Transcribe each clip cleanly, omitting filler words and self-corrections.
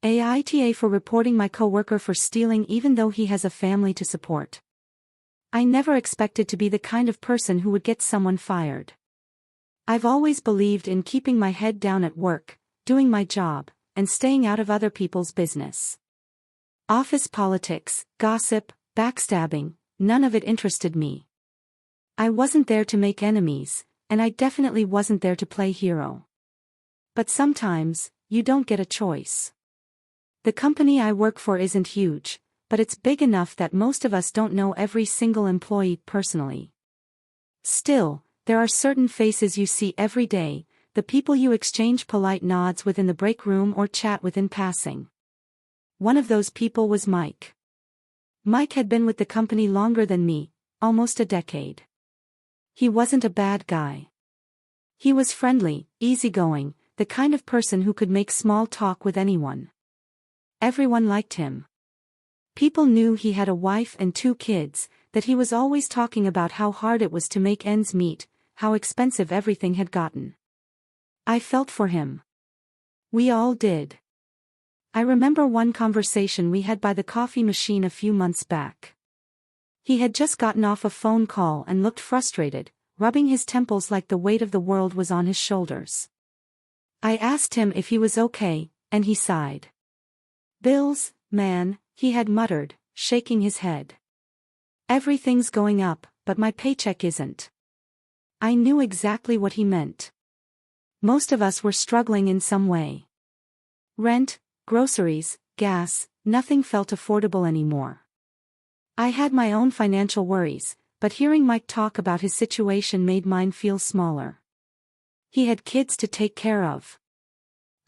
AITA for reporting my coworker for stealing even though he has a family to support. I never expected to be the kind of person who would get someone fired. I've always believed in keeping my head down at work, doing my job, and staying out of other people's business. Office politics, gossip, backstabbing, none of it interested me. I wasn't there to make enemies, and I definitely wasn't there to play hero. But sometimes, you don't get a choice. The company I work for isn't huge, but it's big enough that most of us don't know every single employee personally. Still, there are certain faces you see every day, the people you exchange polite nods with in the break room or chat with in passing. One of those people was Mike. Mike had been with the company longer than me, almost a decade. He wasn't a bad guy. He was friendly, easygoing, the kind of person who could make small talk with anyone. Everyone liked him. People knew he had a wife and 2 kids, that he was always talking about how hard it was to make ends meet, how expensive everything had gotten. I felt for him. We all did. I remember one conversation we had by the coffee machine a few months back. He had just gotten off a phone call and looked frustrated, rubbing his temples like the weight of the world was on his shoulders. I asked him if he was okay, and he sighed. "Bills, man," he had muttered, shaking his head. "Everything's going up, but my paycheck isn't." I knew exactly what he meant. Most of us were struggling in some way. Rent, groceries, gas, nothing felt affordable anymore. I had my own financial worries, but hearing Mike talk about his situation made mine feel smaller. He had kids to take care of.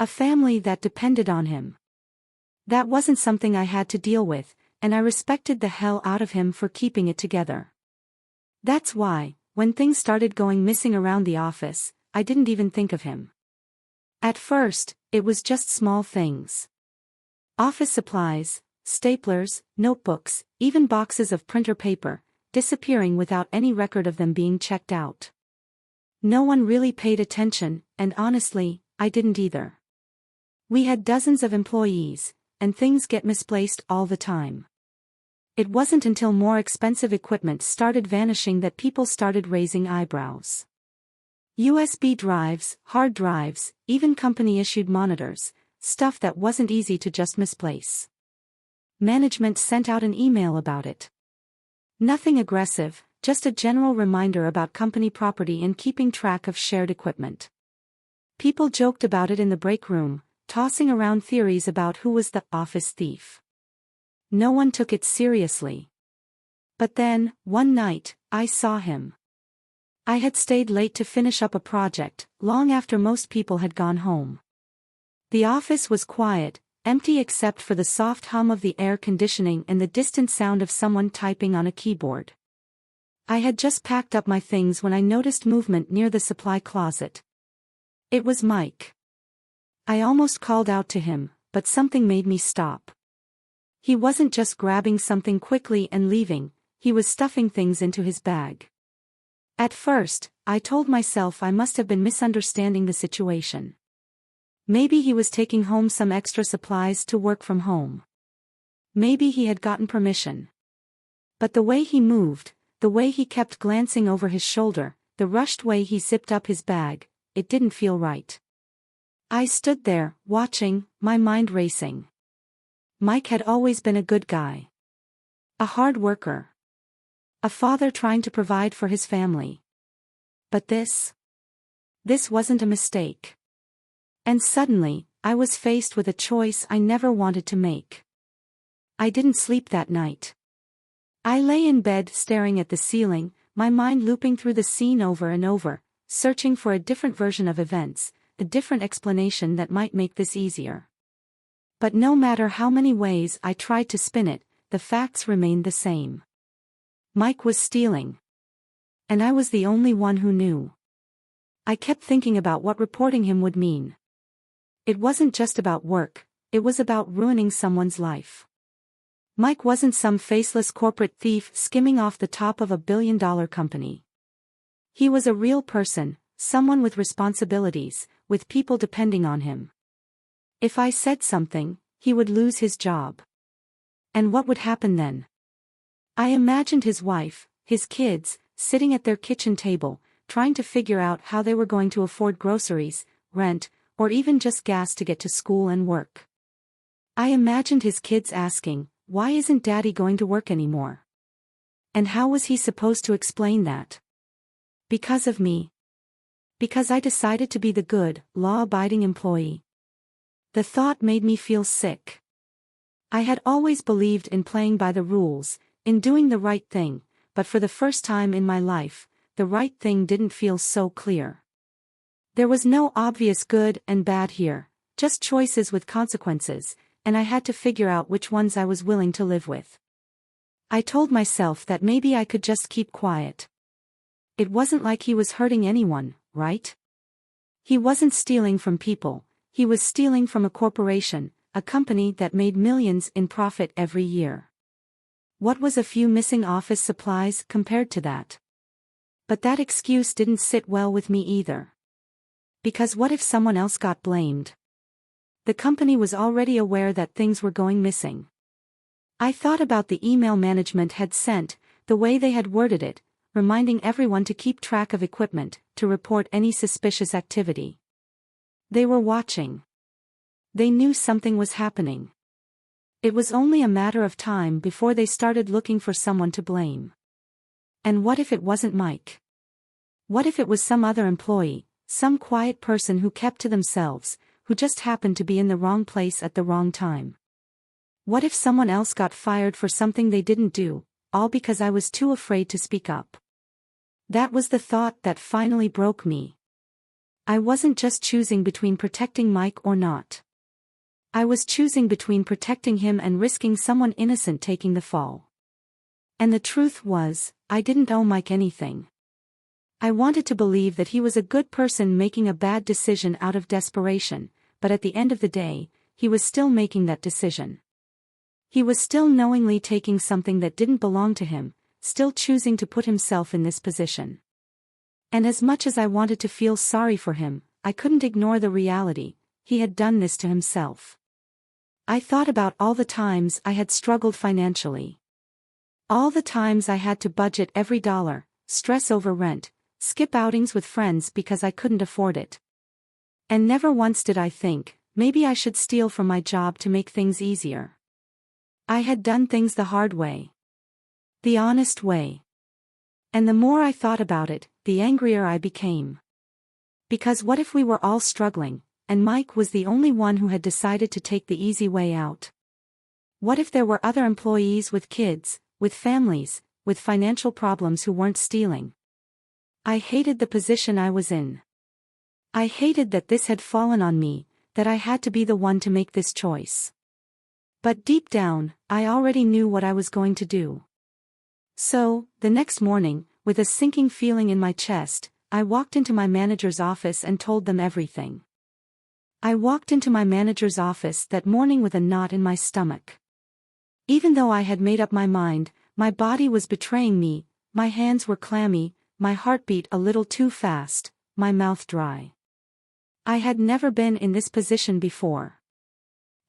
A family that depended on him. That wasn't something I had to deal with, and I respected the hell out of him for keeping it together. That's why, when things started going missing around the office, I didn't even think of him. At first, it was just small things. Office supplies, staplers, notebooks, even boxes of printer paper, disappearing without any record of them being checked out. No one really paid attention, and honestly, I didn't either. We had dozens of employees, and things get misplaced all the time. It wasn't until more expensive equipment started vanishing that people started raising eyebrows. USB drives, hard drives, even company-issued monitors, stuff that wasn't easy to just misplace. Management sent out an email about it. Nothing aggressive, just a general reminder about company property and keeping track of shared equipment. People joked about it in the break room, tossing around theories about who was the office thief. No one took it seriously. But then, one night, I saw him. I had stayed late to finish up a project, long after most people had gone home. The office was quiet, empty except for the soft hum of the air conditioning and the distant sound of someone typing on a keyboard. I had just packed up my things when I noticed movement near the supply closet. It was Mike. I almost called out to him, but something made me stop. He wasn't just grabbing something quickly and leaving, he was stuffing things into his bag. At first, I told myself I must have been misunderstanding the situation. Maybe he was taking home some extra supplies to work from home. Maybe he had gotten permission. But the way he moved, the way he kept glancing over his shoulder, the rushed way he zipped up his bag, it didn't feel right. I stood there, watching, my mind racing. Mike had always been a good guy. A hard worker. A father trying to provide for his family. But this wasn't a mistake. And suddenly, I was faced with a choice I never wanted to make. I didn't sleep that night. I lay in bed staring at the ceiling, my mind looping through the scene over and over, searching for a different version of events, a different explanation that might make this easier. But no matter how many ways I tried to spin it, the facts remained the same. Mike was stealing. And I was the only one who knew. I kept thinking about what reporting him would mean. It wasn't just about work, it was about ruining someone's life. Mike wasn't some faceless corporate thief skimming off the top of a billion-dollar company. He was a real person, someone with responsibilities, with people depending on him. If I said something, he would lose his job. And what would happen then? I imagined his wife, his kids, sitting at their kitchen table, trying to figure out how they were going to afford groceries, rent, or even just gas to get to school and work. I imagined his kids asking, "Why isn't Daddy going to work anymore?" And how was he supposed to explain that? Because of me. Because I decided to be the good, law-abiding employee. The thought made me feel sick. I had always believed in playing by the rules, in doing the right thing, but for the first time in my life, the right thing didn't feel so clear. There was no obvious good and bad here, just choices with consequences, and I had to figure out which ones I was willing to live with. I told myself that maybe I could just keep quiet. It wasn't like he was hurting anyone, right? He wasn't stealing from people, he was stealing from a corporation, a company that made millions in profit every year. What was a few missing office supplies compared to that? But that excuse didn't sit well with me either. Because what if someone else got blamed? The company was already aware that things were going missing. I thought about the email management had sent, the way they had worded it, reminding everyone to keep track of equipment, to report any suspicious activity. They were watching. They knew something was happening. It was only a matter of time before they started looking for someone to blame. And what if it wasn't Mike? What if it was some other employee, some quiet person who kept to themselves, who just happened to be in the wrong place at the wrong time? What if someone else got fired for something they didn't do, all because I was too afraid to speak up? That was the thought that finally broke me. I wasn't just choosing between protecting Mike or not. I was choosing between protecting him and risking someone innocent taking the fall. And the truth was, I didn't owe Mike anything. I wanted to believe that he was a good person making a bad decision out of desperation, but at the end of the day, he was still making that decision. He was still knowingly taking something that didn't belong to him, still choosing to put himself in this position. And as much as I wanted to feel sorry for him, I couldn't ignore the reality, he had done this to himself. I thought about all the times I had struggled financially. All the times I had to budget every dollar, stress over rent, skip outings with friends because I couldn't afford it. And never once did I think, maybe I should steal from my job to make things easier. I had done things the hard way. The honest way. And the more I thought about it, the angrier I became. Because what if we were all struggling, and Mike was the only one who had decided to take the easy way out? What if there were other employees with kids, with families, with financial problems who weren't stealing? I hated the position I was in. I hated that this had fallen on me, that I had to be the one to make this choice. But deep down, I already knew what I was going to do. So, the next morning, with a sinking feeling in my chest, I walked into my manager's office and told them everything. I walked into my manager's office that morning with a knot in my stomach. Even though I had made up my mind, my body was betraying me, my hands were clammy, my heart beat a little too fast, my mouth dry. I had never been in this position before.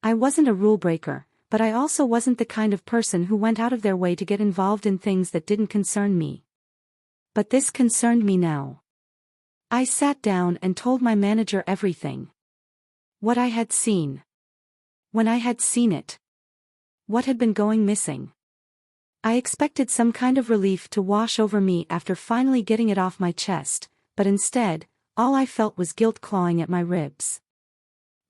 I wasn't a rule breaker, but I also wasn't the kind of person who went out of their way to get involved in things that didn't concern me. But this concerned me now. I sat down and told my manager everything. What I had seen. When I had seen it. What had been going missing. I expected some kind of relief to wash over me after finally getting it off my chest, but instead, all I felt was guilt clawing at my ribs.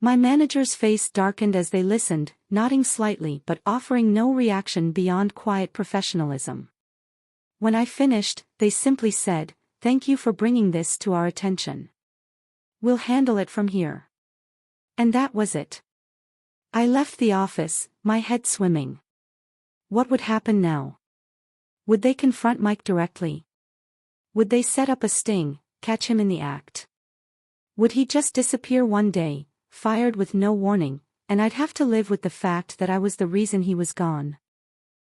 My manager's face darkened as they listened, nodding slightly but offering no reaction beyond quiet professionalism. When I finished, they simply said, "Thank you for bringing this to our attention. We'll handle it from here." And that was it. I left the office, my head swimming. What would happen now? Would they confront Mike directly? Would they set up a sting, catch him in the act? Would he just disappear one day, fired with no warning, and I'd have to live with the fact that I was the reason he was gone?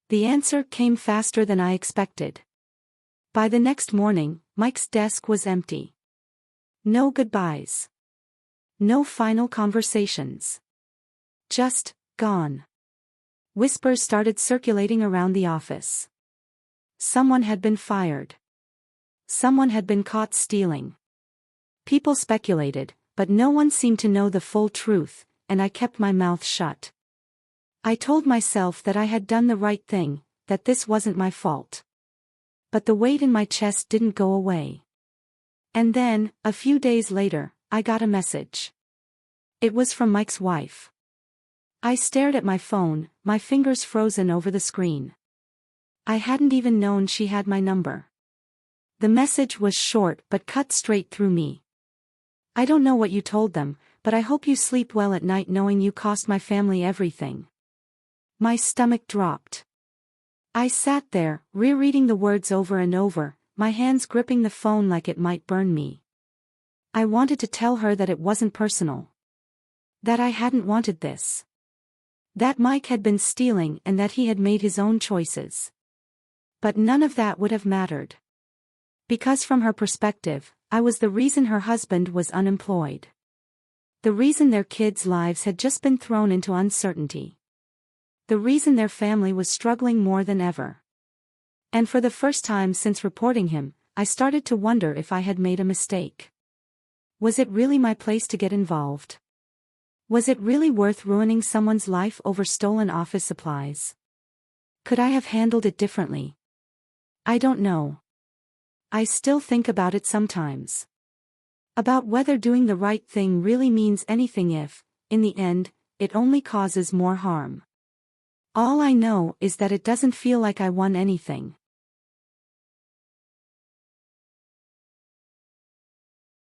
The answer came faster than I expected. By the next morning, Mike's desk was empty. No goodbyes. No final conversations. Just, Gone. Whispers started circulating around the office. Someone had been fired. Someone had been caught stealing. People speculated, but no one seemed to know the full truth, and I kept my mouth shut. I told myself that I had done the right thing, that this wasn't my fault. But the weight in my chest didn't go away. And then, a few days later, I got a message. It was from Mike's wife. I stared at my phone, my fingers frozen over the screen. I hadn't even known she had my number. The message was short but cut straight through me. I don't know what you told them, but I hope you sleep well at night knowing you cost my family everything. My stomach dropped. I sat there, rereading the words over and over, my hands gripping the phone like it might burn me. I wanted to tell her that it wasn't personal. That I hadn't wanted this. That Mike had been stealing and that he had made his own choices. But none of that would have mattered. Because from her perspective, I was the reason her husband was unemployed. The reason their kids' lives had just been thrown into uncertainty. The reason their family was struggling more than ever. And for the first time since reporting him, I started to wonder if I had made a mistake. Was it really my place to get involved? Was it really worth ruining someone's life over stolen office supplies? Could I have handled it differently? I don't know. I still think about it sometimes. About whether doing the right thing really means anything if, in the end, it only causes more harm. All I know is that it doesn't feel like I won anything.